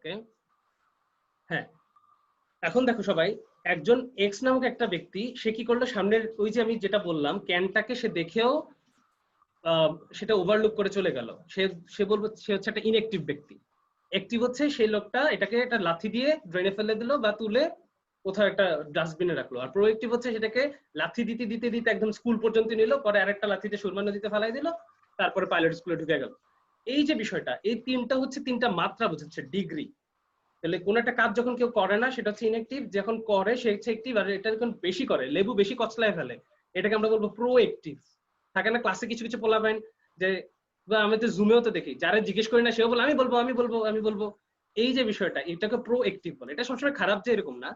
ওকে, হ্যাঁ। এখন দেখো সবাই, একজন এক্স নামক একটা ব্যক্তি, সে কি করলো, সামনের ওই যে আমি যেটা বললাম ক্যানটাকে সে দেখেও সেটা ওভারলুক করে চলে গেল। সে সে বলবো সে হচ্ছে একটা ইনএক্টিভ ব্যক্তি। অ্যাক্টিভ হচ্ছে সেই লোকটা এটাকে একটা লাথি দিয়ে ড্রেনে ফেলে দিল বা তুলে কোথাও একটা ডাস্টবিনে রাখলো। আর প্রোয়েক্টিভ হচ্ছে সেটাকে লাথি দিতে দিতে দিতে একদম স্কুল পর্যন্ত নিল, পরে আরেকটা লাথিতে সুরমা নদীতে ফেলাই দিল, তারপরে পাইলট স্কুলে ঢুকে গেল। এই যে বিষয়টা, এই তিনটা হচ্ছে তিনটা মাত্রা বোঝাচ্ছে, ডিগ্রি। তাহলে কোন একটা কাজ যখন কেউ করে না সেটা হচ্ছে ইনএক্টিভ, যখন করে সে হচ্ছে অ্যাক্টিভ, আর এটা যখন বেশি করে, লেবু বেশি কচলায় ফেলে, এটাকে আমরা বলবো প্রোএক্টিভ। থাকে না ক্লাসে কিছু কিছু পোলাবেন যে, বা আমি তো জুমেও তো দেখি, যারা জিজ্ঞেস করি না সেও বলে আমি বলবো আমি বলবো আমি বলবো। এই যে বিষয়টা, এটাকে প্রোএক্টিভ বলে। এটা সবসময় খারাপ যে এরকম না,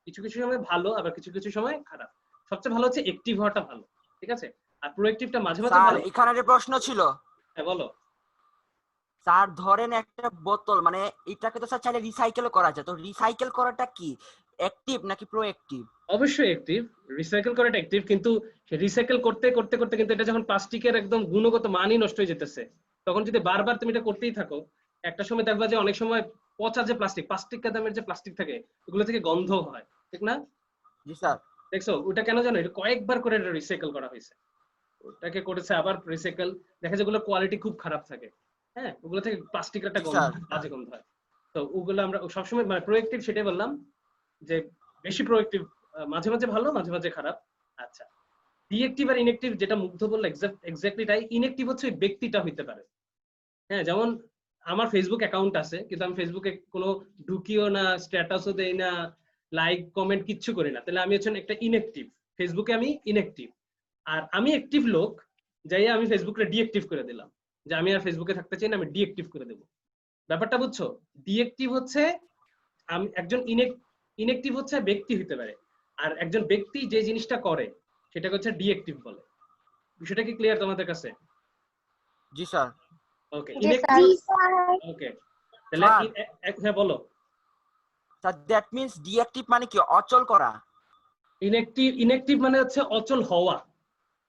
কিছু কিছু সময় ভালো, আবার কিছু কিছু সময় খারাপ। সবচেয়ে ভালো হচ্ছে অ্যাক্টিভ হওয়াটা ভালো, ঠিক আছে? আর প্রোএক্টিভটা মাঝে মাঝে স্যার ভালো। এখানে একটা প্রশ্ন ছিল। হ্যাঁ বলো। স্যার ধরেন একটা বোতল, মানে এটাকে তো স্যার চাইলে রিসাইকেল করা যায়, তো রিসাইকেল করাটা কি অ্যাক্টিভ নাকি প্রোঅ্যাক্টিভ? অবশ্যই অ্যাক্টিভ, রিসাইকেল করাটা অ্যাক্টিভ, কিন্তু রিসাইকেল করতে করতে করতে কিন্তু এটা যখন প্লাস্টিকের একদম গুণগত মানই নষ্ট হয়ে যেতেছে, তখন যদি বারবার তুমি এটা করতেই থাকো, একটা সময় দেখবা যে অনেক সময় পচা যে প্লাস্টিক কাদামের যে প্লাস্টিক থাকে, ওগুলো থেকে গন্ধ হয়, ঠিক না? জি স্যার। দেখছো ওটা কেন জানো? এটা কয়েকবার করে রিসাইকেল করা হয়েছে, ওটাকে করেছে আবার রিসাইকেল, দেখা যায় ওগুলোর কোয়ালিটি খুব খারাপ থাকে। হ্যাঁ, ওগুলো থেকে প্লাস্টিকের একটা জি গন্ধ, স্যার। বাজে গন্ধ হয়। তো ওগুলো আমরা সবসময় মানে প্রোঅ্যাক্টিভ, সেটাই বললাম যে বেশি প্রোঅ্যাক্টিভ মাঝে মাঝে ভালো, মাঝে মাঝে খারাপ। আচ্ছা, ডিএক্টিভ আর ইনএক্টিভ যেটা মুগ্ধ বললো এক্স্যাক্টলি তাই। ইনএক্টিভ হচ্ছে ওই ব্যক্তিটা হইতে পারে। হ্যাঁ, যেমন আমার ফেসবুক অ্যাকাউন্ট আছে, কিন্তু আমি ফেসবুকে কোনো ঢুকিও না, স্ট্যাটাসও দেই না, লাইক কমেন্ট কিচ্ছু করি না, তাহলে আমি হচ্ছে একটা ইনএক্টিভ। ফেসবুকে আমি ইনএক্টিভ। আর আমি অ্যাক্টিভ লোক, যাই আমি ফেসবুকে ডিএক্টিভ করে দিলাম, যে আমি আর ফেসবুকে থাকতে চাই না, আমি ডিএক্টিভ করে দেবো। ব্যাপারটা বুঝছো? ডিএক্টিভ হচ্ছে আমি একজন ইনএক্টিভ হচ্ছে ব্যক্তি হতে পারে, আর একজন ব্যক্তি যে জিনিসটা করে সেটাকে হচ্ছে ডিএক্টিভ বলে। বিষয়টা কি ক্লিয়ার তোমাদের কাছে? জি স্যার। ওকে, জি ইনএক্টিভ। স্যার। ওকে, তাহলে হ্যাঁ বলো। স্যার দ্যাট মিন্স ডিঅ্যাক্টিভ মানে কি অচল করা? ইনএক্টিভ মানে হচ্ছে অচল হওয়া।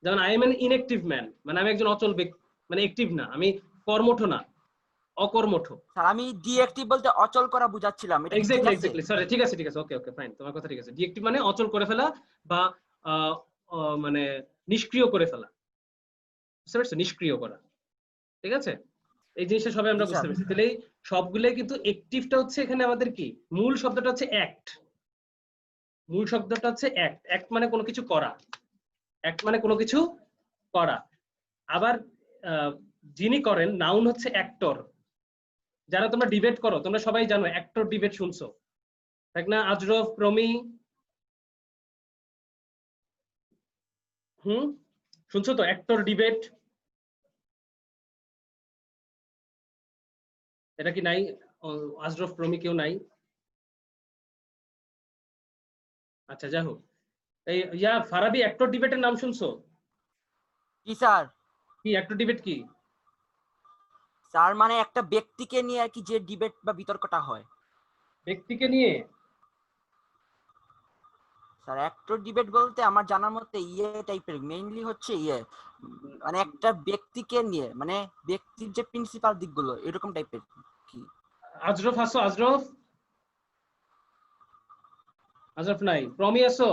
যেমন I am N inactive man, মানে আমি একজন অচল ব্যক্তি, মানে অ্যাক্টিভ না, আমি কর্মঠ না, অকর্মঠ। স্যার আমি ডিঅ্যাক্টিভ বলতে অচল করা বুঝাচ্ছিলাম, এটা কি ঠিক আছে? এক্স্যাক্টলি সরি, ঠিক আছে ঠিক আছে, ওকে ওকে ফাইন, তোমার কথা ঠিক আছে। ডিএক্টিভ মানে অচল করে ফেলা বা মানে নিষ্ক্রিয় করে ফেলা, বুঝতে পারছো? নিষ্ক্রিয় করা, ঠিক আছে? এই জিনিসটা সবাই জি আমরা বুঝতে স্যার। পারছি। তাহলে সবগুলোই কিন্তু অ্যাক্টিভটা হচ্ছে এখানে আমাদের কি, মূল শব্দটা হচ্ছে অ্যাক্ট। মূল শব্দটা হচ্ছে অ্যাক্ট। অ্যাক্ট মানে কোনো কিছু করা, অ্যাক্ট মানে কোনো কিছু করা। আবার যিনি করেন, নাউন হচ্ছে অ্যাক্টর। যারা তোমরা ডিবেট করো, তোমরা সবাই জানো অ্যাক্টর ডিবেট শুনছো, ঠিক না? আজরফ, প্রমি, শুনছো তো অ্যাক্টর ডিবেট? এটা কি নাই? আজরফ, প্রমি কেউ নাই? আচ্ছা যাই হোক, এই ফারাবি, অ্যাক্টর ডিবেটের নাম শুনছো? জি স্যার। কি অ্যাক্টর ডিবেট কি? স্যার মানে একটা ব্যক্তিকে নিয়ে আর কি যে ডিবেট বা বিতর্কটা হয়। ব্যক্তিকে নিয়ে? স্যার অ্যাক্টর ডিবেট বলতে আমার জানার মতে টাইপের মেইনলি হচ্ছে মানে একটা ব্যক্তিকে নিয়ে, মানে ব্যক্তির যে প্রিন্সিপাল দিকগুলো এরকম টাইপের কি। আজরফ আসো, আজরফ, আজরফ নাই। প্রমি আসো,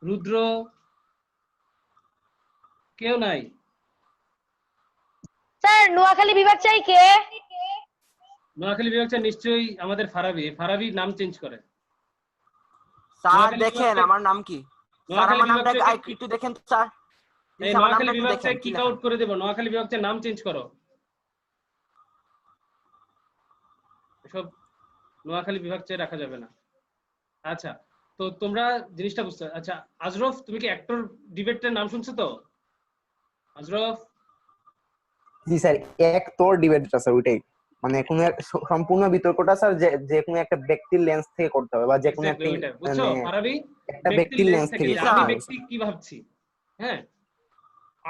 রুদ্র, কেউ নাই। স্যার নোয়াখালী বিভাগ চাই কে? নোয়াখালী বিভাগটা নিশ্চয়ই আমাদের ফারাবি। ফারাবি নাম চেঞ্জ করে। স্যার নোয়াখালী দেখেন বিভাগটা, আমার নাম কি? স্যার নোয়াখালী আমার নামটা বিভাগটাকে একটু দেখেন তো স্যার। এই প্লিজ আমার নোয়াখালী নামটা একটু বিভাগটা দেখেন কি কিক লেখা। আউট করে দেবো। নোয়াখালী বিভাগটার নাম চেঞ্জ করো। এসব নোয়াখালী বিভাগ চেয়ে রাখা যাবে না। আচ্ছা, তো তোমরা জিনিসটা বুঝতে, আচ্ছা আজরফ, তুমি কি অ্যাক্টর ডিবেটের নাম শুনছো তো? আজরফ, জি স্যার, এক তোর ডিবেটটা স্যার ওইটাই, মানে কোনো সম্পূর্ণ বিতর্কটা স্যার যে কোনো একটা ব্যক্তির লেন্স থেকে করতে হবে, বা যে কোনো এক্স্যাক্টলি একটা ওইটা বুঝছো মানে ফারাবি? একটা ব্যক্তির ব্যক্তির লেন্স লেন্স থেকে, থেকে জি যে করতে আমি স্যার। হবে ব্যক্তি স্যার। কি ভাবছি। হ্যাঁ,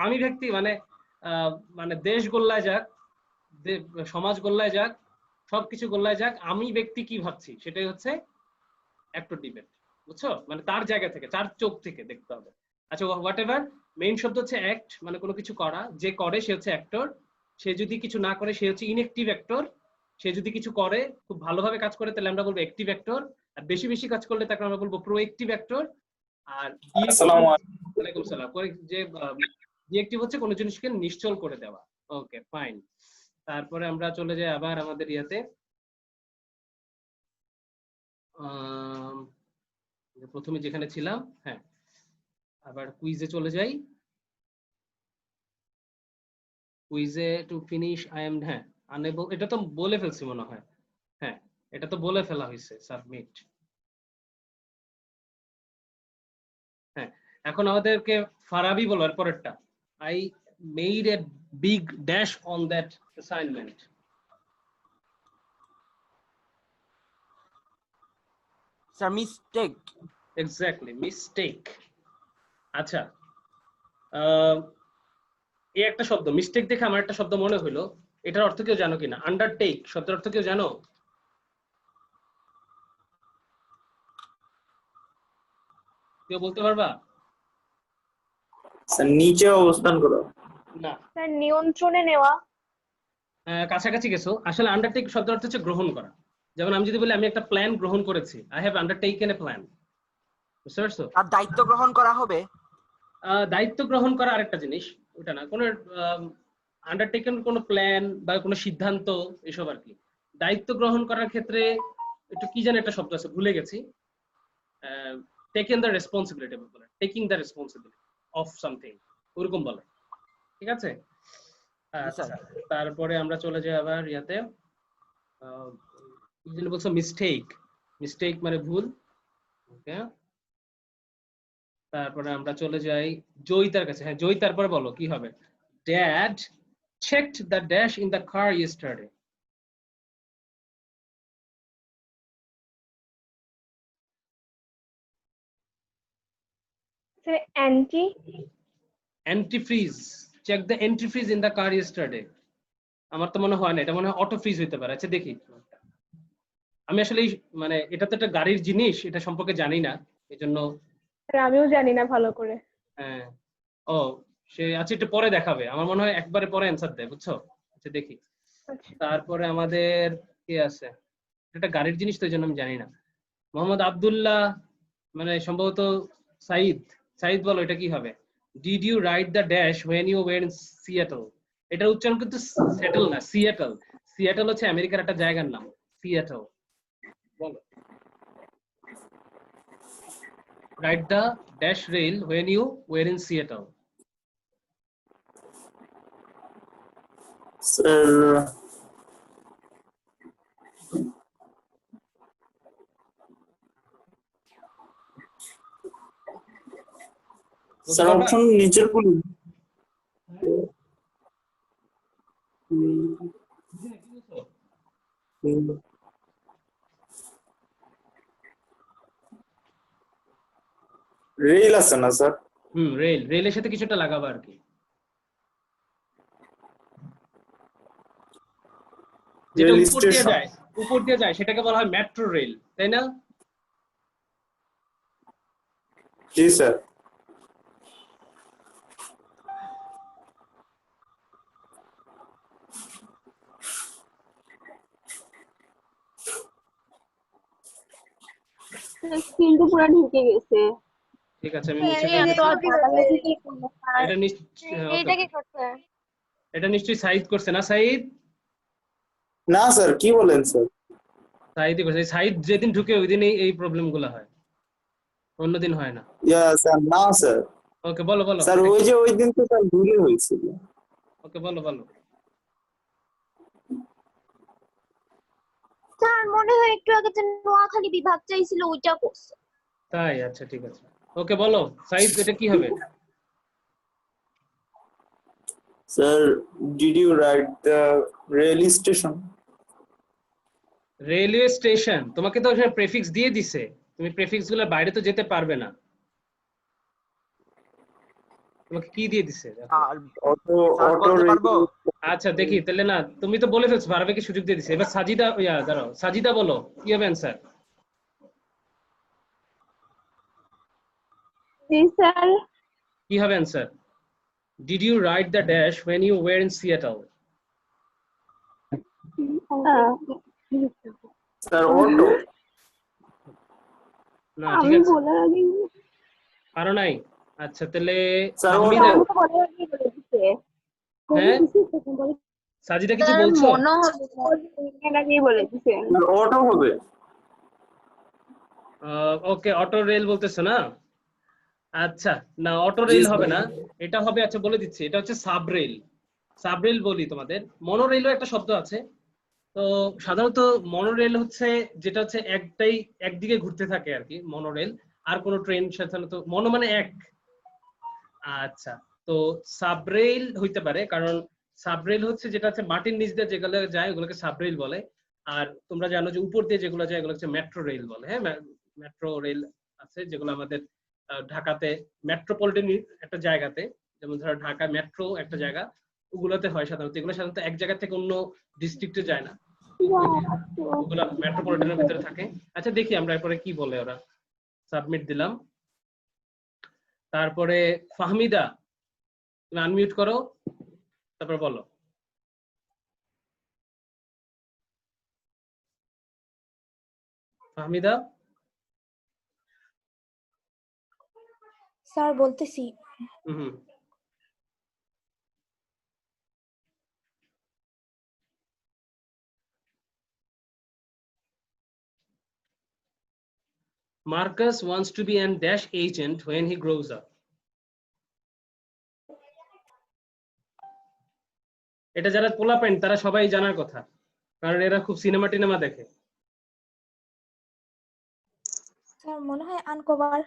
আমি ব্যক্তি মানে মানে দেশ গোল্লায় যাক, সমাজ গোল্লায় যাক, সবকিছু গোল্লায় যাক, আমি ব্যক্তি কি ভাবছি সেটাই হচ্ছে অ্যাক্টর ডিবেট। বুঝছো? মানে তার জায়গা থেকে, তার চোখ থেকে দেখতে হবে। আচ্ছা হোয়াট এভার, মেইন শব্দ হচ্ছে অ্যাক্ট, মানে কোনো কিছু করা, যে করে সে হচ্ছে অ্যাক্টর। সে যদি কিছু না করে সে হচ্ছে ইনঅ্যাক্টিভ অ্যাক্টর। সে যদি কিছু করে, খুব ভালোভাবে কাজ করে, তাহলে আমরা বলবো অ্যাক্টিভ অ্যাক্টর। আর বেশি বেশি কাজ করলে তাকে আমরা বলবো প্রোঅ্যাক্টিভ অ্যাক্টর। আর আসসালামু ওয়ালাইকুম সালাম। যে ডিঅ্যাক্টিভ হচ্ছে কোনো জিনিসকে নিশ্চল করে দেওয়া। Okay fine. তারপরে আমরা চলে যাই আবার আমাদের ইয়াতে, প্রথমে যেখানে ছিলাম, হ্যাঁ আবার কুইজে চলে যাই। কুইজে টু ফিনিশ আই এম, হ্যাঁ আনএবল, এটা তো বলে ফেলছি মনে হয়। হ্যাঁ এটা তো বলে ফেলা হয়েছে, সাবমিট। হ্যাঁ এখন আমাদেরকে ফারাবি বলো এর পরেরটা। I made a big dash on that assignment. Sir mistake. Exactly, mistake. আচ্ছা এই একটা শব্দ মিস্টেক দেখে আমার একটা শব্দ মনে হলো, এটার অর্থ কেউ জানো কিনা? আন্ডারটেক শব্দের অর্থ কেউ জানো? কেউ বলতে পারবা? স্যার নিচে অবস্থান করো। না, স্যার নিয়ন্ত্রণে নেওয়া। কাছাকাছি গেছো। আসলে আন্ডারটেক শব্দের অর্থ হচ্ছে গ্রহণ করা। যেমন আমি যদি বলি আমি একটা প্ল্যান গ্রহণ করেছি, I have undertaken A plan. বুঝতে পারছো? আর দায়িত্ব গ্রহণ করা হবে। দায়িত্ব গ্রহণ করা আরেকটা জিনিস, ওটা না। কোনো আন্ডারটেকেন কোনো প্ল্যান বা কোনো সিদ্ধান্ত এসব আর কি। দায়িত্ব গ্রহণ করার ক্ষেত্রে একটু কি জানি একটা শব্দ আছে, ভুলে গেছি। টেকেন দ্য রেসপন্সিবিলিটি বলে, taking the responsibility of something, ওরকম বলে। ঠিক আছে? আচ্ছা তারপরে আমরা চলে যাই আবার ইয়াতে, কি যেন বলছো, মিস্টেক। মিস্টেক মানে ভুল। ওকে তারপরে আমরা চলে যাই জয়িতার কাছে। হ্যাঁ জয়িতার পরে বলো কি হবে। Dad checked the dash in the car yesterday. Sir anti. antifreeze, check the antifreeze in the car yesterday. আমার তো মনে হয় না, এটা মনে হয় অটো ফ্রিজ হইতে পারে। আচ্ছা দেখি, আমি আসলে মানে এটা তো একটা গাড়ির জিনিস, এটা সম্পর্কে জানি না, এজন্য। স্যার আমিও জানি না ভালো করে। হ্যাঁ ও সে আচ্ছা একটু পরে দেখাবে, আমার মনে হয় একবারে পরে অ্যান্সার দেয়, বুঝছো? আচ্ছা দেখি। আচ্ছা। তারপরে আমাদের কি আছে, এটা গাড়ির জিনিস তো এই জন্য আমি জানি না। মোহাম্মদ আব্দুল্লাহ মানে সম্ভবত সাইদ। সাইদ বলো এটা কি হবে। Did you write the dash when you were in Seattle. এটার উচ্চারণ কিন্তু সেটল না, সিয়াটল। সিয়াটল হচ্ছে আমেরিকার একটা জায়গার নাম, সিয়াটল। বলো write the dash rail when you were in Seattle. Sir sir option নিচের গুলো রেল আছে না স্যার? রেল, রেলের সাথে কিছুটা লাগাবো আর কি। যেটা রেল উপর দিয়ে স্টেশন। যায়, উপর দিয়ে যায় সেটাকে বলা হয় মেট্রো রেল, তাই না? জি স্যার। কিন্তু পুরো ঢুকে গেছে। ঠিক আছে আমি মুছে ফেলছি। এটা এইটা কি করছে? এটা নিশ্চয়ই সাইদ করছে না? সাইদ, না স্যার কি বলেন স্যার? সাইদই করছে। সাইদ যেদিন ঢুকে ওই দিনই এই প্রবলেম গুলো হয়, অন্যদিন হয় না। ইয়া স্যার না স্যার। ওকে বলো বলো। স্যার ওই যে ওই দিন তো স্যার ভুলে হয়েছিল। ওকে বলো বলো। স্যার মনে হয় একটু আগে যে নোয়াখালী বিভাগ চাইছিল ওইটা করছে। তাই? আচ্ছা ঠিক আছে। ওকে বলো সাইদ, এটা কি হবে? Sir did you write the rail station? Railway station, তোমাকে তো ওখানে প্রেফিক্স দিয়ে দিছে, তুমি প্রেফিক্স গুলোর বাইরে তো যেতে পারবে না। তোমাকে কি দিয়ে দিছে? আর অটো স্যার অটো বলতে পারবো? আচ্ছা দেখি তাহলে। না তুমি তো বলে ফেলছো, ভারবেকে সুযোগ দিয়ে দিছে। এবার সাজিদা, দাঁড়াও, সাজিদা বলো কি হবে অ্যান্সার। জি স্যার। কি হবে answer? Did you write the dash when you were in Seattle? Sir, auto. না ঠিক আমি আছে, বলার আগে পারো নাই। আচ্ছা তাহলে Sir, ফাহমিদা, auto. বলার আগে বলে দিছে হ্যাঁ সাজিদা কিছু স্যার বলছো? মনে হলো আগেই বলে দিছে Sir, auto হবে। ওকে, অটো রেল বলতেছো না? আচ্ছা না, অটো জি রেল sir. হবে না, এটা হবে, আচ্ছা বলে দিচ্ছি, এটা হচ্ছে সাব রেল। সাব রেল বলি তোমাদের, মনোরেলও একটা শব্দ আছে। তো সাধারণত মনোরেল হচ্ছে যেটা হচ্ছে একটাই একদিকে ঘুরতে থাকে আর কি, মনোরেল। আর কোনো ট্রেন সাধারণত মনো মানে এক। আচ্ছা, তো সাবরেল হইতে পারে, কারণ সাবরেল হচ্ছে যেটা হচ্ছে মাটির নিচ দিয়ে যেগুলো যায় ওগুলোকে সাবরেল বলে। আর তোমরা জানো যে উপর দিয়ে যেগুলো যায় এগুলো হচ্ছে মেট্রো রেল বলে। হ্যাঁ, মেট্রো রেল আছে যেগুলো আমাদের ঢাকাতে মেট্রোপলিটন একটা জায়গাতে, যেমন ধরো ঢাকা মেট্রো একটা জায়গা, ওগুলোতে হয় সাধারণত। এগুলো সাধারণত এক জায়গা থেকে অন্য ডিস্ট্রিক্টে যায় না, ওগুলো মেট্রোপলিটনের ভিতরে থাকে। আচ্ছা দেখি আমরা এরপরে কি বলে ওরা। সাবমিট দিলাম। তারপরে ফাহমিদা, তুমি আনমিউট করো, তারপর বলো। ফাহমিদা, স্যার বলতেছি। হুম, Marcus wants to be an dash agent when he grows up. এটা যারা পোলাপাইন তারা সবাই জানার কথা, কারণ এরা খুব সিনেমা টিনেমা দেখে। স্যার মনে হয় আনকভার।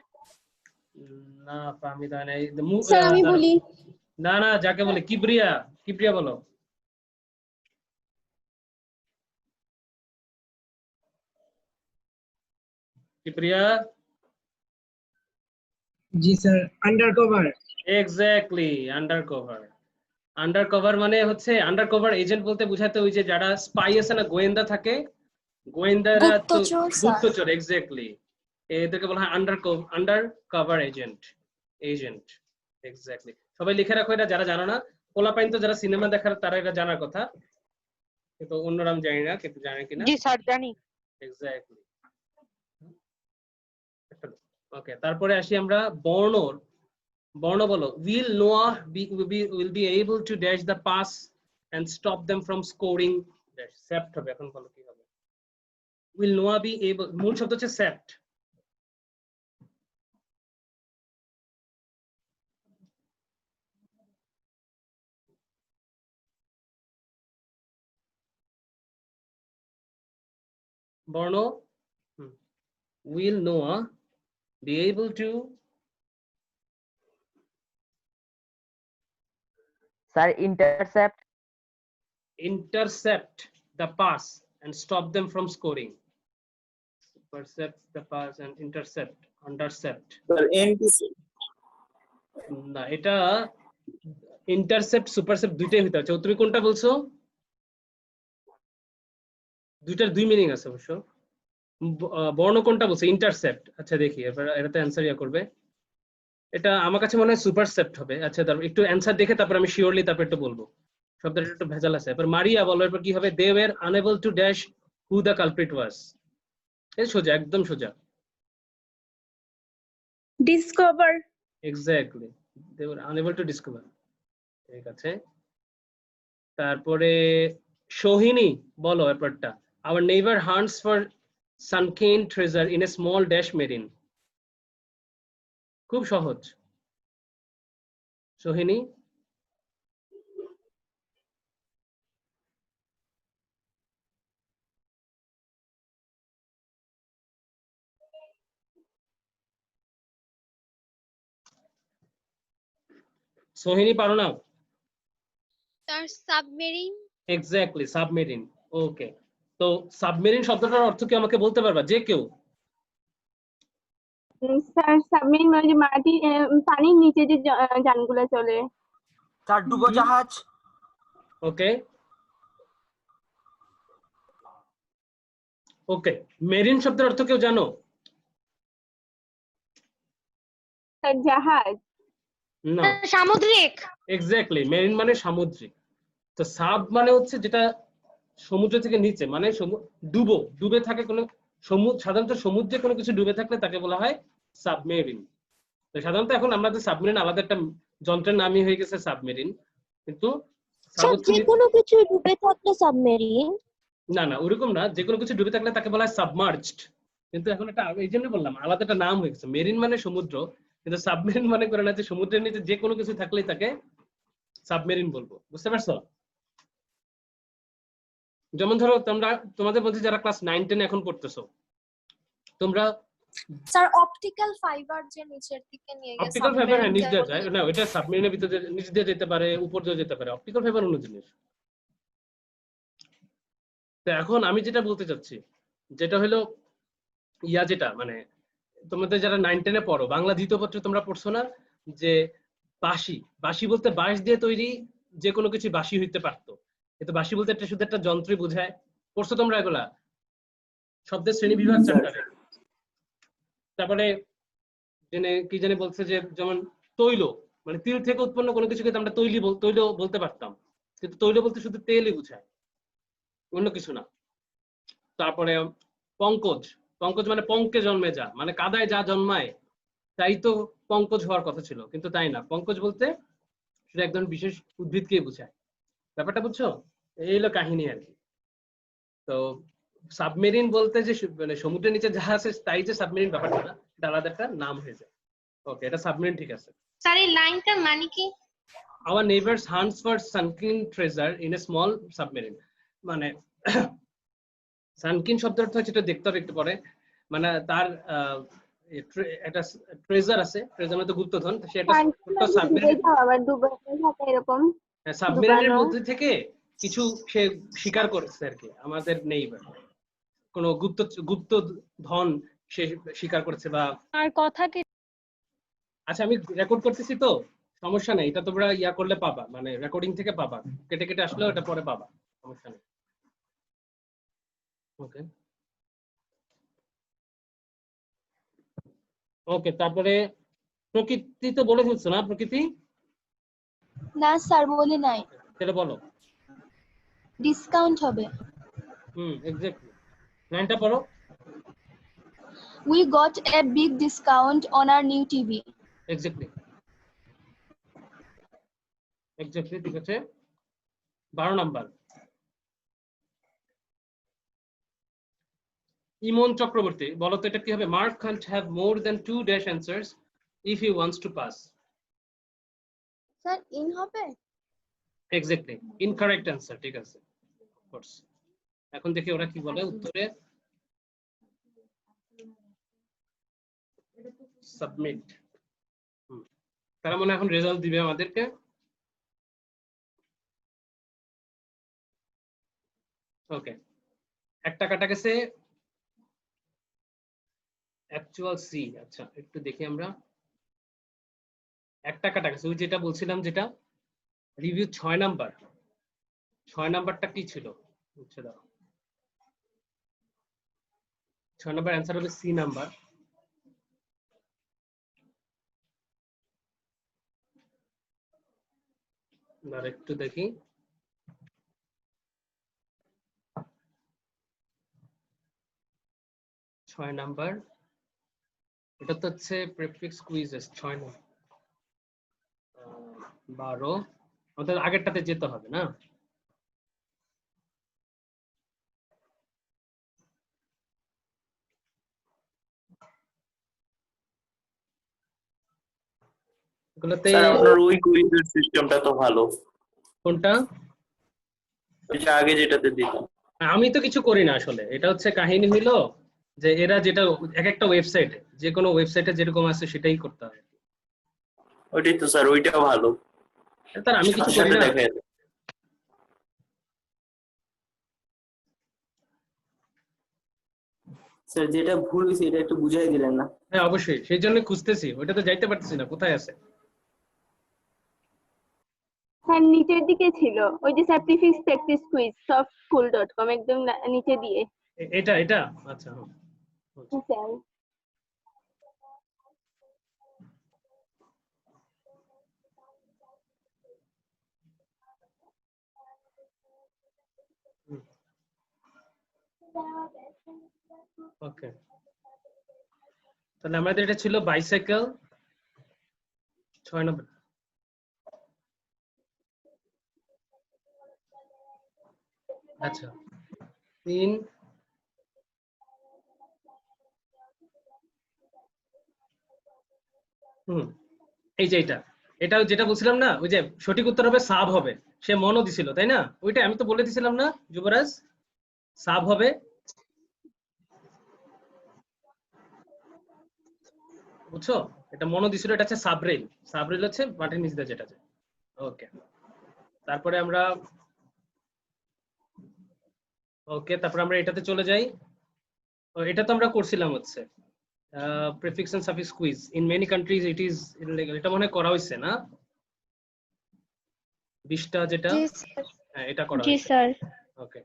না ফাহমিদা নেই। স্যার আমি বলি না না, যাকে বলে কিবরিয়া, কিবরিয়া বলো। কিবরিয়া, জি sir, undercover. Exactly, undercover. Undercover মানে হচ্ছে, আন্ডারকভার এজেন্ট বলতে বোঝাতে ওই যে যারা স্পাই আছে না, গোয়েন্দা থাকে, গোয়েন্দারা তো গুপ্তচর স্যার। গুপ্তচর, এক্স্যাক্টলি, এদেরকে বলা হয় আন্ডারকভার এজেন্ট। Agent, exactly. সবাই লিখে রাখো এটা, যারা জানো না। পোলাপাইন তো যারা সিনেমা দেখার তারা এটা জানার কথা, কিন্তু অন্যরা আমি জানি না, কিন্তু জানে কিনা। জি স্যার জানি। এক্স্যাক্টলি। ওকে, তারপরে আসি আমরা বর্ণ। বর্ণ বলো। will be able to dash the pass and stop them from scoring dash। Sept হবে, এখন বলো কি হবে। will Noah be able, মূল শব্দ হচ্ছে সেপ্ট। বর্ণ, will Noah be able to sir intercept the pass and stop them from scoring। Intercept the pass and intercept। Sir, anticipate. না, এটা ইন্টারসেপ্ট সুপারসেপ্ট দুইটাই হতে আছে। তুমি কোনটা বলছো? দুইটার দুই মিনিং আছে অবশ্য। বর্ণ কোনটা বলছো? ইন্টারসেপ্ট। আচ্ছা দেখি এবার এটাতে অ্যান্সার ইয়া করবে। এটা আমার কাছে মনে হয় সুপারসেপ্ট হবে। আচ্ছা তারপর একটু অ্যান্সার দেখে তারপর আমি শিওরলি তারপর একটু বলবো। শব্দটা একটু ভেজাল আছে। এবার মারিয়া বলো, এরপর কি হবে? They were unable to dash who the culprit was. এই সোজা, একদম সোজা। Discover. Exactly, they were unable to discover. ঠিক আছে, তারপরে সোহিনী বলো এরপরটা। Our neighbour hunts for sunken treasure in a small dash marine. খুব সহজ। সোহিনী, সোহিনী পারো না? তার সাবমেরিন। Exactly, submarine. ওকে, তো সাবমেরিন শব্দটার অর্থ কি আমাকে বলতে পারবা যে কেউ? স্যার সাবমেরিন মানে যে মাটি পানির নিচে যে যানগুলো চলে। স্যার ডুবোজাহাজ। ওকে, ওকে, মেরিন শব্দের অর্থ কেউ জানো? স্যার জাহাজ। না, সামুদ্রিক। এক্স্যাক্টলি, মেরিন মানে সামুদ্রিক। তো সাব মানে হচ্ছে যেটা সমুদ্র থেকে নিচে মানে ডুবে থাকে কোনো সাধারণত সমুদ্রে কোনো কিছু ডুবে থাকলে তাকে বলা হয় সাবমেরিন। তো সাধারণত এখন আমাদের সাবমেরিন আলাদা একটা যন্ত্রের নামই হয়ে গেছে সাবমেরিন, কিন্তু স্যার যে কোনো কিছু ডুবে থাকলে সাবমেরিন? না না ওরকম না, যে কোনো কিছু ডুবে থাকলে তাকে বলা হয় সাবমার্জড। কিন্তু এখন এটা এই জন্য বললাম আলাদা একটা নাম হয়ে গেছে, মেরিন মানে সমুদ্র, কিন্তু সাবমেরিন মানে করে না যে সমুদ্রের নিচে যে কোনো কিছু থাকলেই তাকে সাবমেরিন বলবো, বুঝতে পারছো? যেমন ধরো তোমাদের মধ্যে যারা ক্লাস 9-10 এখন পড়তেছো, তোমরা স্যার অপটিক্যাল ফাইবার যে নিচের দিকে নিয়ে গিয়ে অপটিক্যাল ফাইবার সাবমেরিন নিচ দিয়ে যায় না, ওটা সাবমেরিনের ভিতরে নিচ দিয়ে যেতে পারে, উপর দিয়ে যেতে পারে, অপটিক্যাল ফাইবার অন্য জিনিস। তো এখন আমি যেটা বলতে চাচ্ছি যেটা হলো যেটা মানে তোমাদের যারা 9-10-এ পড়ো, বাংলা দ্বিতীয় পত্রে তোমরা পড়ছো না যে বাঁশি, বাঁশি বলতে বাঁশ দিয়ে তৈরি যে কোনো কিছু বাঁশি হইতে পারতো, কিন্তু বাঁশি বলতে একটা শুধু একটা যন্ত্রই বোঝায়। পড়ছো তোমরা এগুলা শব্দের শ্রেণী বিভাগ চ্যাপ্টারে? তারপরে কি জানি বলছে যে যেমন তৈল মানে তিল থেকে উৎপন্ন কোনো কিছুকে আমরা তৈল বলতে পারতাম, কিন্তু তৈল বলতে শুধু তেলই বোঝায়, অন্য কিছু না। তারপরে পঙ্কজ, পঙ্কজ মানে পঙ্কে জন্মে যা, মানে কাদায় যা জন্মায় তাই তো পঙ্কজ হওয়ার কথা ছিল, কিন্তু তাই না, পঙ্কজ বলতে সেটা একদম বিশেষ উদ্ভিদকেই বোঝায়। ব্যাপারটা বুঝছো? এই হলো কাহিনী আর কি। তো সাবমেরিন বলতে যে মানে সমুদ্রের নিচে যা আছে তাই যে সাবমেরিন ব্যাপারটা না, এটা আলাদা একটা নাম হয়ে যায়। ওকে, এটা সাবমেরিন ঠিক আছে। স্যার এই লাইনটার মানে কি? Our neighbors hunts for sunken treasure in a small submarine, মানে সানকিন শব্দের অর্থ হচ্ছে এটা দেখতে পরে, মানে তার একটা ট্রেজার আছে, ট্রেজার মানে তো গুপ্তধন, সে একটা ছোট্ট সাবমেরিন, আবার ডুবে থাকে এরকম সাবমেরিনের মধ্যে থেকে কিছু সে শিকার করেছে আর কি, আমাদের নেইবার কোনো গুপ্ত ধন সে শিকার করেছে বা আর কথা কি। আচ্ছা আমি রেকর্ড করতেছি তো সমস্যা নেই, এটা তোমরা করলে পাবা, মানে রেকর্ডিং থেকে পাবা, কেটে কেটে আসলেও এটা পরে পাবা, সমস্যা নেই। ওকে ওকে, তারপরে প্রকৃতি তো বলে ফেলছো না? প্রকৃতি না স্যার বলি নাই, সেটা বলো। ডিসকাউন্ট হবে। এক্স্যাক্টলি, লাইনটা পড়ো। We got a big discount on our new TV. Exactly ঠিক আছে। 12 নাম্বার, ইমন চক্রবর্তী, বলো তো এটা কি হবে? Mark can't have more than 2 dash answers if he wants to pass. Sir in হবে? এক্স্যাক্টলি, ইনকারেক্ট অ্যান্সার, ঠিক আছে। কোর্স এখন দেখি ওরা কি বলে উত্তরে। সাবমিট, তারা মনে এখন রেজাল্ট দিবে আমাদেরকে। ওকে, একটা কাটা গেছে অ্যাকচুয়াল সি। আচ্ছা একটু দেখি আমরা, একটা কাটা গেছে ওই যেটা বলছিলাম, যেটা রিভিউ 6 নাম্বার, 6 নাম্বারটা কি ছিল? বুঝছে দাও, 6 নাম্বার অ্যান্সার হবে সি নাম্বার। আর একটু দেখি, ছয় নাম্বার এটা তো হচ্ছে প্রেফিক্স কুইজেস, 6 নাম্বার 12, আমাদের আগেরটাতে যেতে হবে না? এগুলোতে স্যার আপনার ওই কুইজের সিস্টেমটা তো ভালো, কোনটা? ওই যে আগে যেটাতে দিতাম। আমি তো কিছু করি না আসলে, এটা হচ্ছে কাহিনী হইলো যে এরা যেটা এক একটা ওয়েবসাইটে, যে কোনো ওয়েবসাইটে যেরকম আছে সেটাই করতে হয়। ওইটাই তো স্যার, ওইটা ভালো, তার আমি কিছু করি সাথে না। দেখা স্যার যেটা ভুল হয়েছে এটা একটু বুঝাই দিলেন না? হ্যাঁ অবশ্যই, সেই জন্য খুঁজতেছি, ওইটা তো যাইতে পারতেছি না, কোথায় আছে? হ্যাঁ নিচের দিকে ছিল, ওই যে সার্টিফিকেট প্র্যাকটিস কুইজ softSchool.com একদম নিচে দিয়ে। এটা এটা আচ্ছা স্যার ওকে, তাহলে আমাদের এটা ছিল বাইসাইকেল 6 নম্বর। আচ্ছা 3 এই যে এটা যেটা বলছিলাম না, ওই যে সঠিক উত্তর হবে সাব হবে, সে মনও দিছিল তাই না, ওইটা আমি তো বলে দিছিলাম না যুবরাজ, সাব হবে। বুঝছো, এটা মনও দিছিল, এটা হচ্ছে সাবরেল, সাবরেল হচ্ছে মাটির নিচ দিয়ে যেটা যায়। ওকে, তারপরে আমরা এটাতে চলে যাই। এটা তো আমরা করছিলাম হচ্ছে prefix and suffix quiz. In many countries it is illegal, এটা মনে হয় করা হইছে না 20টা যেটা, হ্যাঁ এটা করা জি হইছে। Sir. Okay,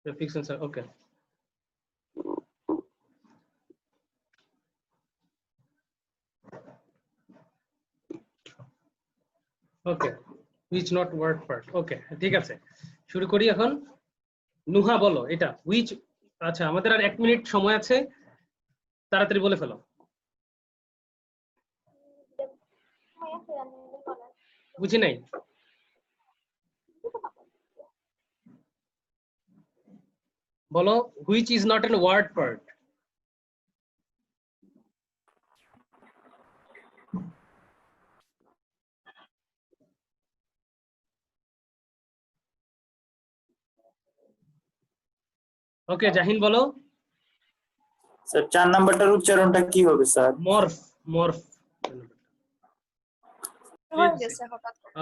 prefix and okay. Okay, which not word part. Okay, ঠিক আছে, শুরু করি এখন। নুহা বলো এটা which, আচ্ছা আমাদের আর 1 মিনিট সময় আছে, তাড়াতাড়ি বলে ফেলো। বুঝি নাই, বলো which is not a word part. ওকে, জাহিন বলো। স্যার 4 নাম্বারটার উচ্চারণটা কি হবে স্যার? মরফ, মরফ।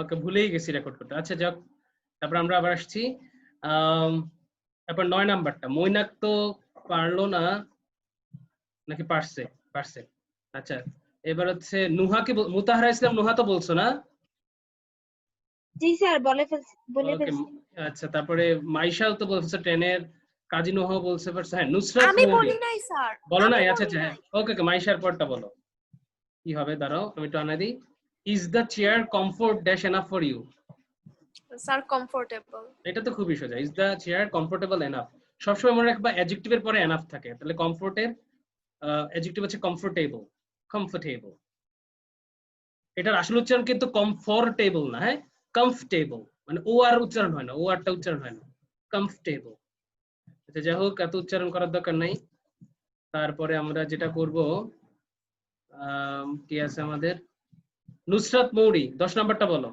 ওকে, ভুলেই গেছি রেকর্ড করতে। আচ্ছা যাক, তারপর আমরা আবার আসছি। তারপর 9 নাম্বারটা মৈনাক তো পারলো না নাকি পারছে? পারছে। আচ্ছা এবার হচ্ছে নুহাকে, মুতাহারা ইসলাম নুহা তো বলছো না? জি স্যার, বলে ফেলছি। আচ্ছা তারপরে মাইশাও তো বলছে 10 এর, কাজী নুহা বলছে পারছে, হ্যাঁ নুসরাত আমি মৌরি বলি নাই স্যার, বলো নাই? আচ্ছা আচ্ছা হ্যাঁ ওকে ওকে, মাইশার পরটা বলো কি হবে, দাঁড়াও আমি একটু আনা দিই। Is the chair comfort dash enough for you? Sir comfortable. এটা তো খুবই সোজা, is the chair comfortable enough. সবসময় মনে রাখবা অ্যাডজেক্টিভের পরে এনাফ থাকে, তাহলে কমফোর্টের অ্যাডজেক্টিভ হচ্ছে কমফোর্টেবল, কমফোর্টেবল। এটার আসল উচ্চারণ কিন্তু কমফোর্টেবল না, হ্যাঁ কমফোর্টেবল, মানে ও আর উচ্চারণ হয় না, ও আরটা উচ্চারণ হয় না, কমফোর্টেবল। আচ্ছা যাই হোক, এত উচ্চারণ করার দরকার নাই। তারপরে আমরা যেটা করব, কি আছে আমাদের, নুসরাত মৌরি 10 নাম্বারটা বলো।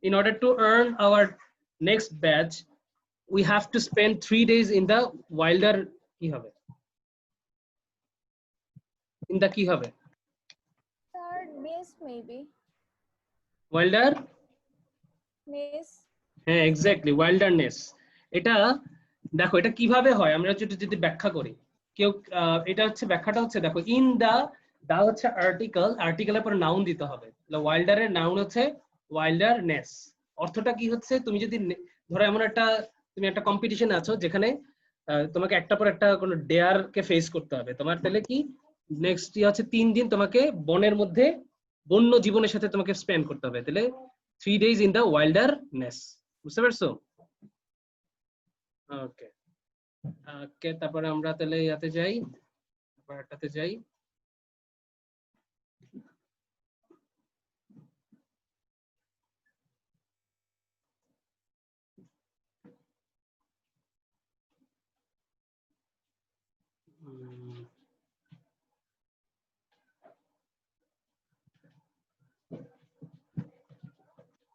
In order to earn our next batch, we have to spend 3 days in the wilder, কি হবে? In the কি হবে? Sir miss maybe. Wilder? Miss. হ্যাঁ এক্স্যাক্টলি, ওয়াইল্ডারনেস। এটা দেখো এটা কিভাবে হয়, আমরা যদি ব্যাখ্যা করি কেউ, এটা হচ্ছে ব্যাখ্যাটা হচ্ছে দেখো, ইন দা হচ্ছে আর্টিকেল, আর্টিকেলের পর নাউন দিতে হবে। ওয়াইল্ডারের নাউন হচ্ছে ওয়াইল্ডারনেস। অর্থটা কি হচ্ছে, তুমি যদি ধরো এমন তুমি একটা কম্পিটিশনে আছো যেখানে তোমাকে একটা পর একটা কোনো ডেয়ার কে ফেস করতে হবে, তোমার তাহলে কি নেক্সট হচ্ছে 3 দিন তোমাকে বনের মধ্যে বন্য জীবনের সাথে তোমাকে স্পেন্ড করতে হবে, তাহলে 3 days in the wilderness, বুঝতে পারছো? ওকে ওকে, তারপরে আমরা তাহলে ইয়াতে যাই, পার্টটাতে যাই।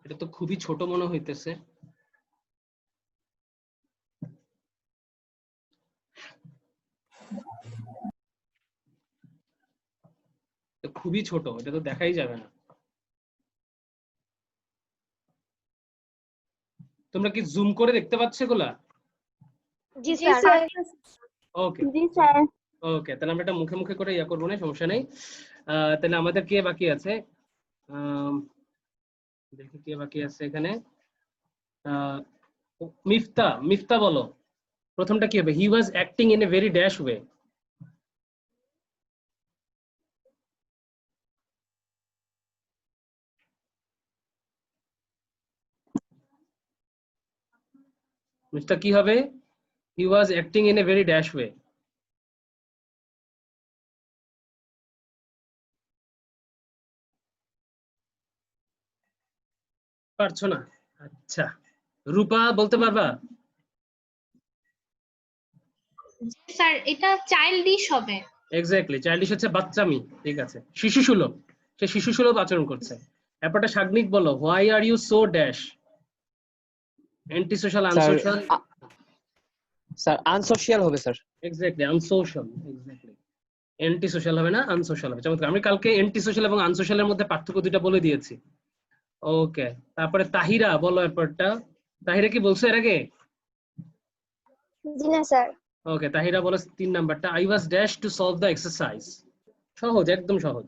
এটা তো খুবই ছোট মনে হইতেছে। খুবই ছোট, এটা তো দেখাই যাবে না। তোমরা কি জুম করে দেখতে পাচ্ছ এগুলা? জি স্যার। ওকে জি স্যার। ওকে, তাহলে আমরা এটা মুখে মুখে করে ইয়া করবো না, সমস্যা নেই। তাহলে আমাদের কে বাকি আছে, দেখি কে বাকি আছে এখানে। মিফতা বলো প্রথমটা কি হবে? He was acting in a very dash way. Mister কি হবে? He was acting in a very dash way. পারছো না? আচ্ছা, রূপা বলতে পারবা? স্যার এটা চাইল্ডিশ হবে। এক্স্যাক্টলি, চাইল্ডিশ হচ্ছে বাচ্চামি। ঠিক আছে, শিশু সুলভ, সে শিশু সুলভ আচরণ করছে। ব্যাপারটা সাগ্নিক বলো, why are you so dash? Anti social, unsocial. Sir unsocial হবে sir. Exactly, unsocial. Exactly, anti social হবে না, আনসোশ্যাল হবে। চমৎকার। আমি কালকে অ্যান্টি সোশ্যাল এবং আনসোশ্যালের মধ্যে পার্থক্য দুইটা বলে দিয়েছি। ওকে, তারপরে তাহিরা বলো ব্যাপারটা। তাহিরা কি বলছো এর আগে? জি না স্যার। ওকে, তাহিরা বলো 3 নাম্বারটা, I was dash to solve the exercise. সহজ, একদম সহজ।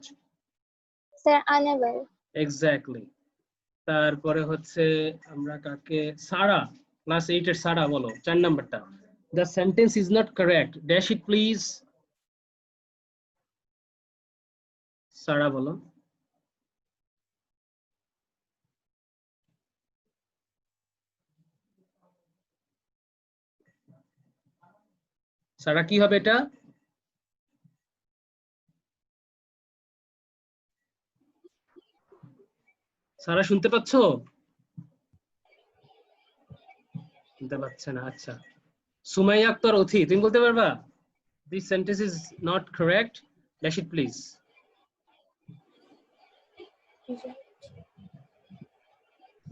Sir unable. এক্স্যাক্টলি। তারপরে হচ্ছে আমরা কাকে, সারা, ক্লাস 8 এর সারা বলো 4 নাম্বারটা, the sentence is not correct, dash it please. Sara বলো। সারা কি হবে এটা? সারা শুনতে পাচ্ছো? শুনতে পাচ্ছে না। আচ্ছা, সুমাইয়া আক্তার অথি, তুমি বলতে পারবা? This sentence is not correct, dash it please.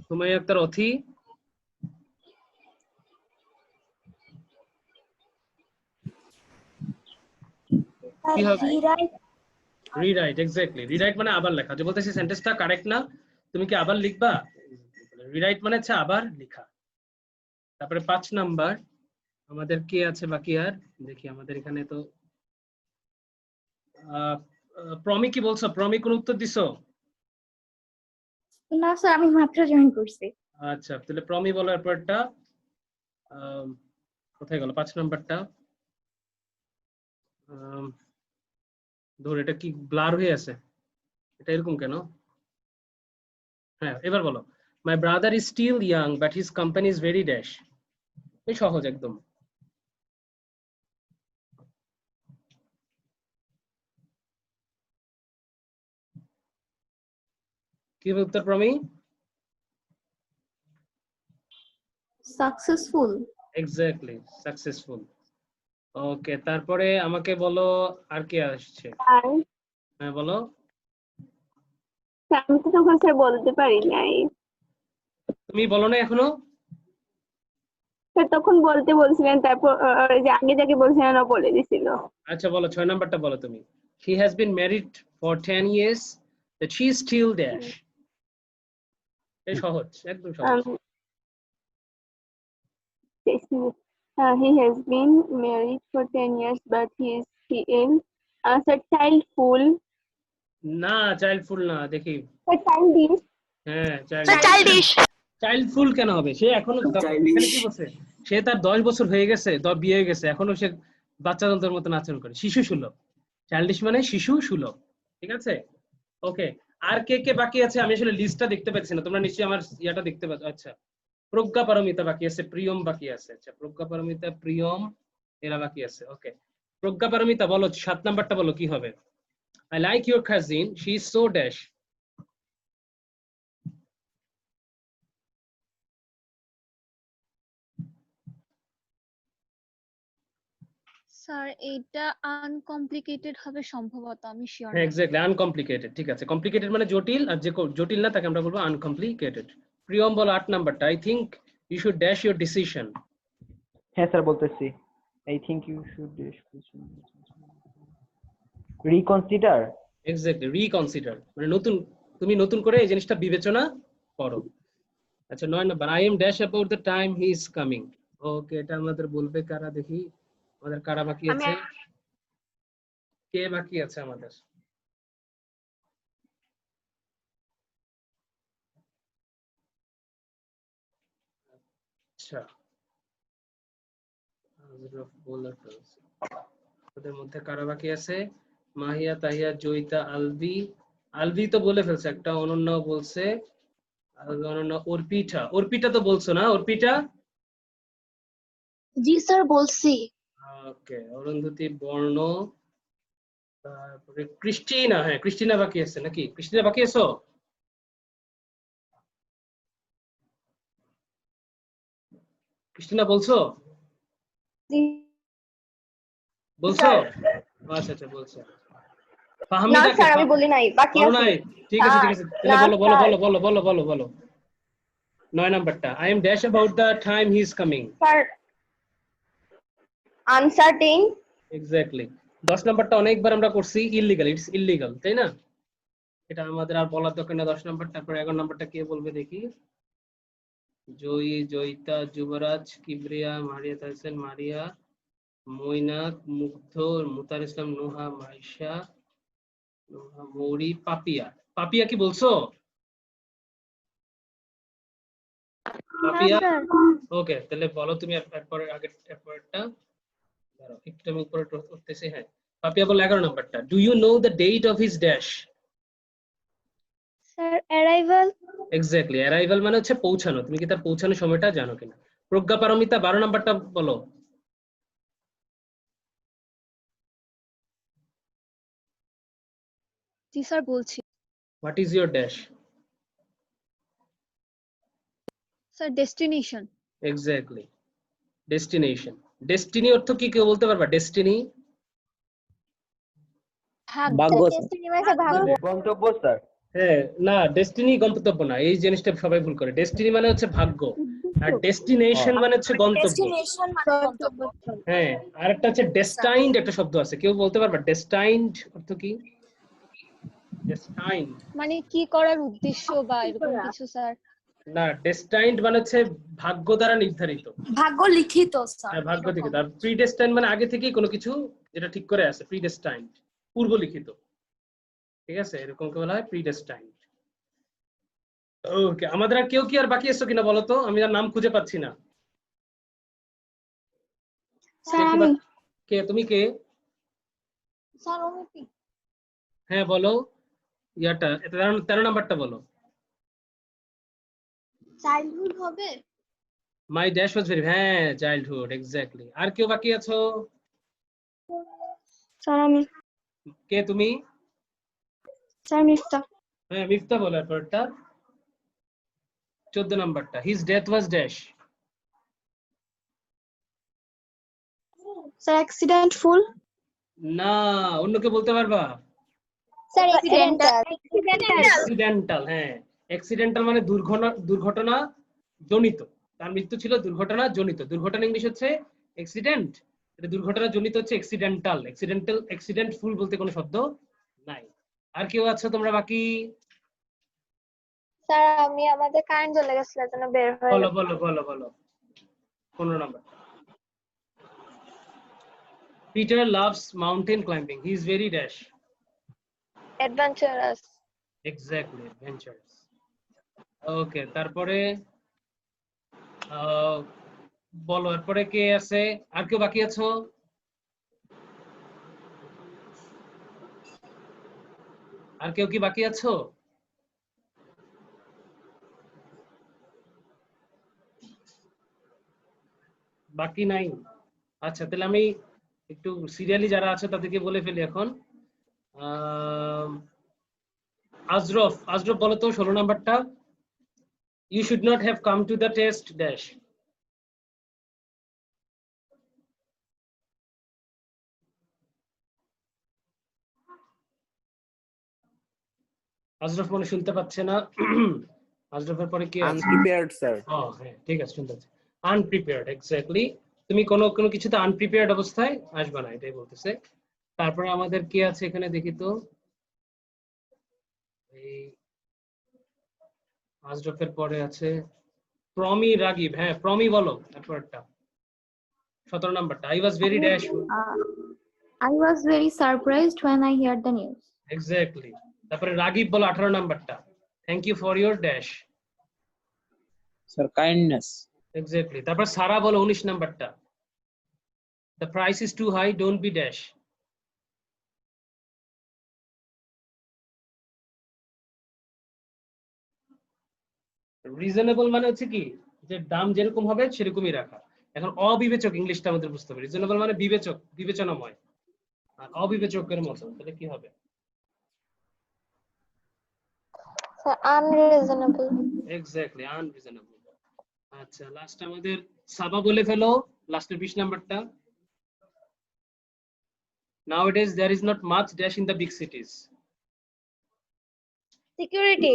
Sumaiya Akter Athi. কি হবে? রিরাইট। এক্স্যাক্টলি, রিরাইট মানে আবার লেখা। যে বলতেছি সেন্টেন্সটা কারেক্ট না, তুমি কি আবার লিখবা? রিরাইট মানে হচ্ছে আবার লেখা। তারপরে 5 নাম্বার আমাদের কে আছে বাকি? আর দেখি আমাদের এখানে তো প্রমি কি বলছো? প্রমি কোন উত্তর দিছো? না স্যার, আমি মাত্র জয়েন করছি। আচ্ছা, তাহলে প্রমি বলো ব্যাপারটা। কোথায় গেল 5 নাম্বারটা? ধর, এটা কি ব্লার হয়ে আছে? এটা এরকম কেন? হ্যাঁ, এবার বলো, my brother is still young but his company is very dash. এই সহজ একদম। কি হবে উত্তর Promi? Successful. Exactly, successful. Okay, তারপরে আমাকে বলো আর কে আসছে? আর হ্যাঁ বলো। আমি তো তখন স্যার বলতে পারি নাই। তুমি বলো না এখনো? স্যার তখন বলতে বলছিলেন, তারপর যে আগে যাকে বলছিলেন ও বলে দিছিল। আচ্ছা বলো, 6 নাম্বারটা বলো তুমি। He has been married for 10 years that she is still dash. এই সহজ, একদম সহজ। He has been married for 10 years but he is still sir childful. না, চাইল্ডফুল না, দেখি। Sir childish. হ্যাঁ, চাইল্ডিশ। চাইল্ডফুল কেন হবে? সে এখনো এখানে কি বলছে? সে তার 10 বছর হয়ে গেছে, বিয়ে হয়ে গেছে, এখনো সে বাচ্চাদের মতন আচরণ করে। শিশু সুলভ। চাইল্ডিশ মানে শিশু সুলভ। ঠিক আছে, ওকে। আর কে কে বাকি আছে? আমি আসলে লিস্টটা দেখতে পাচ্ছি না, তোমরা নিশ্চয়ই আমার ইয়াটা দেখতে পাচ্ছ। আচ্ছা, প্রজ্ঞা পারমিতা বাকি আছে, প্রিয়ম বাকি আছে। আচ্ছা, প্রজ্ঞা পারমিতা, প্রিয়ম, এরা বাকি আছে। ওকে, প্রজ্ঞা পারমিতা বলো 7 নাম্বারটা বলো কি হবে? I like your cousin, she is so dash. Sir এটা আনকমপ্লিকেটেড হবে সম্ভবত, আমি শিওর না। Exactly, uncomplicated. ঠিক আছে, কমপ্লিকেটেড মানে জটিল, আর যে জটিল না তাকে আমরা বলবো আনকমপ্লিকেটেড। প্রিয়ম বলো 8 নাম্বারটা, I think you should dash your decision. হ্যাঁ স্যার বলতেছি। I think you should reconsider. Exactly, reconsider মানে নতুন, তুমি নতুন করে এই জিনিসটা বিবেচনা করো। আচ্ছা, 9 number, I am dash about the time he is coming. ওকে, এটা আমাদের বলবে কারা? দেখি আমাদের কারা বাকি আছে, কে বাকি আছে আমাদের? আচ্ছা, ওদের মধ্যে কারা বাকি আছে? মাহিয়া, তাহিয়া, জয়িতা, আলভি। আলভি তো বলে ফেলছে একটা, অনন্যাও বলছে। অনন্যা, অর্পিতা। অর্পিতা তো বলছো না? অর্পিতা জি স্যার বলছি। ওকে, অরুন্ধতী বর্ণ, তারপরে ক্রিস্টিনা। হ্যাঁ, ক্রিস্টিনা বাকি আছে নাকি? ক্রিস্টিনা বাকি আছো? ক্রিস্টিনা বলছো? বলছো? আচ্ছা আচ্ছা, বলছো। ফাহমিদা কে? আমি বলি নাই, বাকি বলো আছে। নাই? ঠিক আছে ঠিক আছে, তাহলে বলো বলো বলো বলো বলো বলো বলো। 9 নাম্বারটা, I am dash about the time he is coming. Sir uncertain. Exactly. 10 নাম্বারটা অনেকবার আমরা করছি, ইললিগাল, ইটস ইললিগাল, তাই না? এটা আমাদের আর বলার দরকার না। 10 নাম্বার। তারপর 11 নাম্বারটা কে বলবে দেখি? জয়ী, জয়িতা, যুবরাজ, কিবরিয়া, মারিয়া তাহসেন, মারিয়া, মৈনাক, মুগ্ধ, মুতার ইসলাম, নোহা, মাইশা, নোহা, মৌরি, পাপিয়া। পাপিয়া কি বলছো? পাপিয়া? ওকে, তাহলে বলো তুমি এরপরে এরপরটা। দাঁড়াও, একটু আমি উপরে করতেছি। হ্যাঁ, পাপিয়া বলো 11 নাম্বারটা। Do you know the date of his dash? Sir arrival. Exactly, arrival মানে হচ্ছে পৌঁছানো। তুমি কি তার পৌঁছানোর সময়টা জানো কিনা? প্রজ্ঞা পারমিতা 12 নাম্বারটা বলো। জি স্যার বলছি। What is your dash? Sir destination. Exactly, destination. Destiny অর্থ কি কেউ বলতে পারবা? ডেস্টিনি ভাগ্য ডেস্টিনি মানে ভাগ্য। গন্তব্য স্যার। হ্যাঁ, না, ডেস্টিনি গন্তব্য না, এই জিনিসটা সবাই ভুল করে। ডেস্টিনি মানে হচ্ছে ভাগ্য, আর ডেস্টিনেশন মানে হচ্ছে গন্তব্য। ডেস্টিনেশন মানে গন্তব্য। হ্যাঁ, আর একটা হচ্ছে ডেস্টাইনড, একটা শব্দ আছে, কেউ বলতে পারবা ডেস্টাইনড অর্থ কি? ডেস্টাইনড মানে কি করার উদ্দেশ্য বা এরকম কিছু স্যার? না, ডেস্টাইনড মানে হচ্ছে ভাগ্য দ্বারা নির্ধারিত। ভাগ্য লিখিত স্যার। হ্যাঁ, ভাগ্য থেকে। আর প্রিডেস্টাইন মানে আগে থেকেই কোনো কিছু যেটা ঠিক করে আছে, প্রিডেস্টাইনড, পূর্ব লিখিত। ঠিক আছে, এরকম কে বলা হয় প্রিডেস্টাইনড। ওকে, আমাদের আর কেউ কি আর বাকি আছো কিনা বলো তো? আমি আর নাম খুঁজে পাচ্ছি না। স্যার আমি। কে তুমি? কে? স্যার অমিতি। হ্যাঁ বলো, ইয়াটা 13 নাম্বারটা বলো। চাইল্ডহুড হবে। মাই ড্যাশ ওয়াজ ভেরি, হ্যাঁ চাইল্ডহুড, এক্স্যাক্টলি। আর কেউ বাকি আছো? স্যার আমি। কে তুমি? স্যার মিফতা। হ্যাঁ, মিফতা বলো এরপরটা। 14 নাম্বারটা, his death was dash. Sir accidentful. না, অন্য কে বলতে পারবা? Sir accidental. অ্যাক্সিডেন্টাল। হ্যাঁ, অ্যাক্সিডেন্টাল মানে দুর্ঘটনা জনিত। তার মৃত্যু ছিল দুর্ঘটনা জনিত। দুর্ঘটনা ইংলিশ হচ্ছে অ্যাক্সিডেন্ট, এটা দুর্ঘটনা জনিত হচ্ছে অ্যাক্সিডেন্টাল। অ্যাক্সিডেন্টফুল বলতে কোনো শব্দ নাই। আর কেউ আছো তোমরা বাকি? স্যার আমি আমাদের কারেন্ট চলে গেছিল জন্য বের হয়ে বলো গেছি। বলো বলো বলো। 15 number, Peter loves mountain climbing. He is very dash. Adventurous. Exactly, adventurous. Okay, তারপরে বলো এরপরে কে আছে? আর কেউ বাকি আছো? আর কেউ কি বাকি আছো? বাকি নাই? আচ্ছা, তাহলে আমি একটু সিরিয়ালি যারা আছে তাদেরকে বলে ফেলি এখন। আজরফ বলো তো 16 নাম্বারটা। You should not have come to the test dash. Azraf মনে শুনতে পাচ্ছে না। আজরফের পরে কি আছে? Unprepared sir. হ্যাঁ, ঠিক আছে, শুনতে পাচ্ছি। Unprepared, exactly. তুমি কোনো কিছুতে আনপ্রিপেয়ার্ড অবস্থায় আসবে না, এটাই বলতেছে। তারপরে আমাদের কি আছে এখানে দেখি তো। এই আজরফের পরে আছে প্রমি রাগিব। হ্যাঁ, প্রমি বলো তারপরটা, 17 নাম্বারটা। I was very dash. I was very surprised when I heard the news. Exactly. তারপরে রাগিব বলো 18 নাম্বারটা। Thank you for your dash. Sir kindness. Exactly. তারপর সারা বলো 19 নাম্বারটা। The price is too high, don't be dash. Reasonable মানে হচ্ছে কি, যে দাম যেরকম হবে সেরকমই রাখা। এখন অবিবেচক ইংলিশটা আমাদের বুঝতে হবে। রিজনেবল মানে বিবেচক, বিবেচনাময়, আর অবিবেচকের মতো, তাহলে কি হবে? Sir, unreasonable. Exactly, unreasonable. আচ্ছা, লাস্ট আমাদের সাবা বলে ফেলো, লাস্টের 20 নাম্বারটা। Nowadays there is not much dash in the big cities. Security.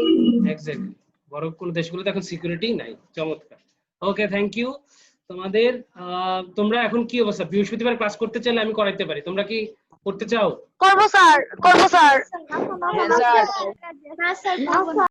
Exactly, বড় কোন দেশগুলোতে এখন সিকিউরিটি নাই। চমৎকার। ওকে, থ্যাংক ইউ। তোমাদের তোমরা এখন কি অবস্থা? বৃহস্পতিবার ক্লাস করতে চাইলে আমি করাইতে পারি, তোমরা কি করতে চাও? করবো স্যার, করবো স্যার। Yes, sir. না স্যার,